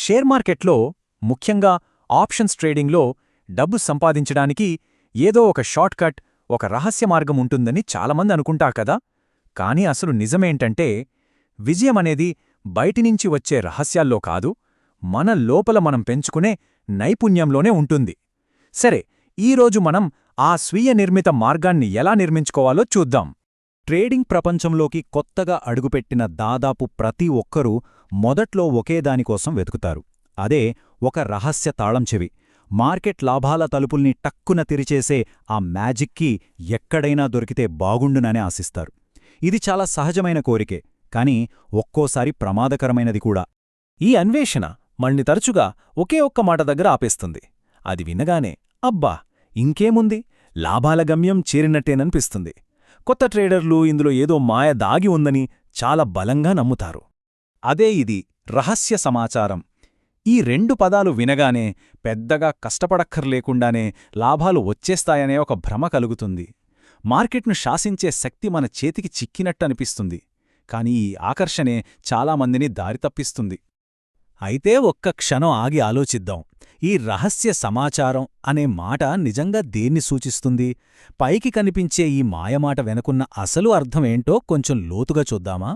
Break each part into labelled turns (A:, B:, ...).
A: Share మార్కెట్లో, ముఖ్యంగా options ట్రేడింగ్లో డబ్బు సంపాదించడానికి ఏదో ఒక షార్ట్కట్, ఒక రహస్య మార్గం ఉంటుందని చాలామంది అనుకుంటారు కదా. కానీ అసలు నిజమేంటంటే, విజయమనేది బయటినుంచి వచ్చే రహస్యాల్లో కాదు, మన లోపల మనం పెంచుకునే నైపుణ్యంలోనే ఉంటుంది. సరే, ఈరోజు మనం ఆ స్వీయ నిర్మిత మార్గాన్ని ఎలా నిర్మించుకోవాలో చూద్దాం.
B: ట్రేడింగ్ ప్రపంచంలోకి కొత్తగా అడుగుపెట్టిన దాదాపు ప్రతి ఒక్కరూ మొదట్లో ఒకేదానికోసం వెతుకుతారు. అదే ఒక రహస్య తాళం చెవి. మార్కెట్ లాభాల తలుపుల్ని టక్కున తెరిచేసే ఆ మ్యాజిక్కీ ఎక్కడైనా దొరికితే బాగుండునని ఆశిస్తారు. ఇది చాలా సహజమైన కోరికే, కానీ ఒక్కోసారి ప్రమాదకరమైనది కూడా.
A: ఈ అన్వేషణ మళ్ళీ తరచుగా ఒకే ఒక్క మాట దగ్గర ఆపేస్తుంది. అది వినగానే అబ్బా, ఇంకేముంది, లాభాల గమ్యం చేరినట్టేననిపిస్తుంది. కొత్త ట్రేడర్లు ఇందులో ఏదో మాయ దాగి ఉందని చాలా బలంగా నమ్ముతారు. అదే ఇది రహస్య సమాచారం. ఈ రెండు పదాలు వినగానే పెద్దగా కష్టపడక్కర్లేకుండానే లాభాలు వచ్చేస్తాయనే ఒక భ్రమ కలుగుతుంది. మార్కెట్ను శాసించే శక్తి మన చేతికి చిక్కినట్టనిపిస్తుంది. కాని ఈ ఆకర్షణే చాలామందిని దారితప్పిస్తుంది. అయితే ఒక్క క్షణం ఆగి ఆలోచిద్దాం. ఈ రహస్య సమాచారం అనే మాట నిజంగా దేన్ని సూచిస్తుంది? పైకి కనిపించే ఈ మాయమాట వెనుకున్న అసలు అర్థమేంటో కొంచెం లోతుగా చూద్దామా?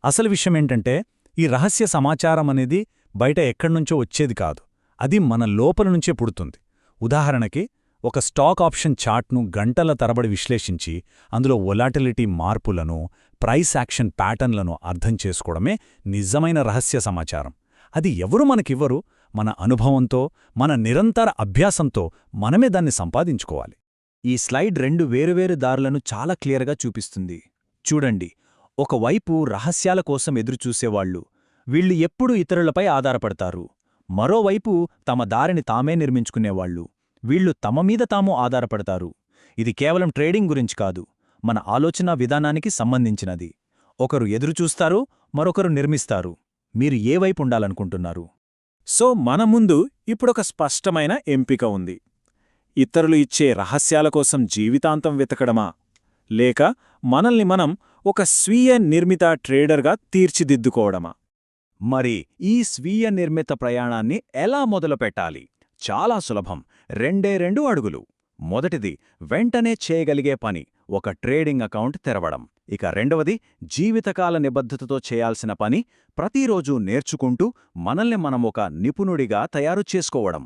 A: అసలు విషయమేంటంటే, ఈ రహస్య సమాచారం అనేది బయట ఎక్కడ్నుంచో వచ్చేది కాదు. అది మన లోపల నుంచే పుడుతుంది. ఉదాహరణకి, ఒక స్టాక్ ఆప్షన్ చార్ట్ను గంటల తరబడి విశ్లేషించి అందులో వొలాటిలిటీ మార్పులను, ప్రైస్ యాక్షన్ ప్యాటర్న్లను అర్థం చేసుకోవడమే నిజమైన రహస్య సమాచారం. అది ఎవరు మనకివ్వరు, మన అనుభవంతో, మన నిరంతర అభ్యాసంతో మనమే దాన్ని సంపాదించుకోవాలి. ఈ స్లైడ్ రెండు వేరువేరు దారులను చాలా క్లియర్గా చూపిస్తుంది. చూడండి, ఒకవైపు రహస్యాల కోసం ఎదురుచూసేవాళ్లు, వీళ్లు ఎప్పుడూ ఇతరులపై ఆధారపడతారు. మరోవైపు తమ దారిని తామే నిర్మించుకునేవాళ్లు, వీళ్లు తమ మీద తాము ఆధారపడతారు. ఇది కేవలం ట్రేడింగ్ గురించి కాదు, మన ఆలోచనా విధానానికి సంబంధించినది. ఒకరు ఎదురుచూస్తారు, మరొకరు నిర్మిస్తారు. మీరు ఏ వైపు ఉండాలనుకుంటున్నారు? సో మన ముందు ఇప్పుడొక స్పష్టమైన ఎంపిక ఉంది. ఇతరులు ఇచ్చే రహస్యాల కోసం జీవితాంతం వెతకడమా, లేక మనల్ని మనం ఒక స్వీయ నిర్మిత ట్రేడర్గా తీర్చిదిద్దుకోవడమా? మరి ఈ స్వీయ నిర్మిత ప్రయాణాన్ని ఎలా మొదలుపెట్టాలి? చాలా సులభం. రెండు అడుగులు. మొదటిది, వెంటనే చేయగలిగే పని, ఒక ట్రేడింగ్ అకౌంట్ తెరవడం. ఇక రెండవది, జీవితకాల నిబద్ధతతో చేయాల్సిన పని, ప్రతిరోజూ నేర్చుకుంటూ మనల్ని మనం ఒక నిపుణుడిగా తయారు చేసుకోవడం.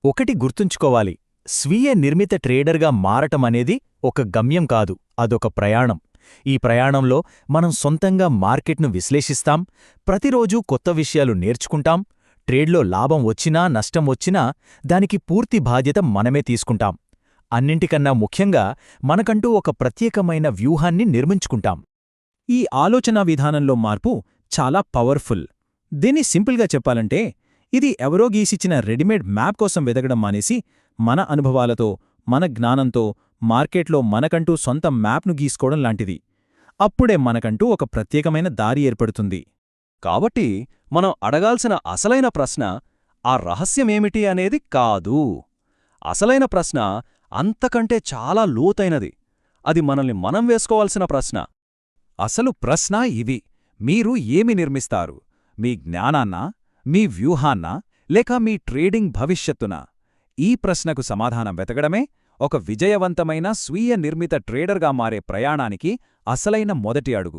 A: ఒకటి గుర్తుంచుకోవాలి, స్వీయ నిర్మిత ట్రేడర్గా మారటమనేది ఒక గమ్యం కాదు, అదొక ప్రయాణం. ఈ ప్రయాణంలో మనం సొంతంగా మార్కెట్ను విశ్లేషిస్తాం, ప్రతిరోజూ కొత్త విషయాలు నేర్చుకుంటాం, ట్రేడ్లో లాభం వచ్చినా నష్టం వచ్చినా దానికి పూర్తి బాధ్యత మనమే తీసుకుంటాం. అన్నింటికన్నా ముఖ్యంగా మనకంటూ ఒక ప్రత్యేకమైన వ్యూహాన్ని నిర్మించుకుంటాం. ఈ ఆలోచనా విధానంలో మార్పు చాలా పవర్ఫుల్. దీన్ని సింపుల్గా చెప్పాలంటే, ఇది ఎవరో గీసిచ్చిన రెడీమేడ్ మ్యాప్ కోసం వెతకడం మానేసి, మన అనుభవాలతో, మన జ్ఞానంతో మార్కెట్లో మనకంటూ సొంత మ్యాప్ను గీసుకోవడం లాంటిది. అప్పుడే మనకంటూ ఒక ప్రత్యేకమైన దారి ఏర్పడుతుంది. కాబట్టి మనం అడగాల్సిన అసలైన ప్రశ్న ఆ రహస్యమేమిటి అనేది కాదు. అసలైన ప్రశ్న అంతకంటే చాలా లోతైనది. అది మనల్ని మనం వేసుకోవాల్సిన ప్రశ్న. అసలు ప్రశ్న ఇవి: మీరు ఏమి నిర్మిస్తారు? మీ జ్ఞానాన్నా, మీ వ్యూహాన్నా, లేక మీ ట్రేడింగ్ భవిష్యత్తునా? ఈ ప్రశ్నకు సమాధానం వెతకడమే ఒక విజయవంతమైన స్వీయ నిర్మిత ట్రేడర్గా మారే ప్రయాణానికి అసలైన మొదటి అడుగు.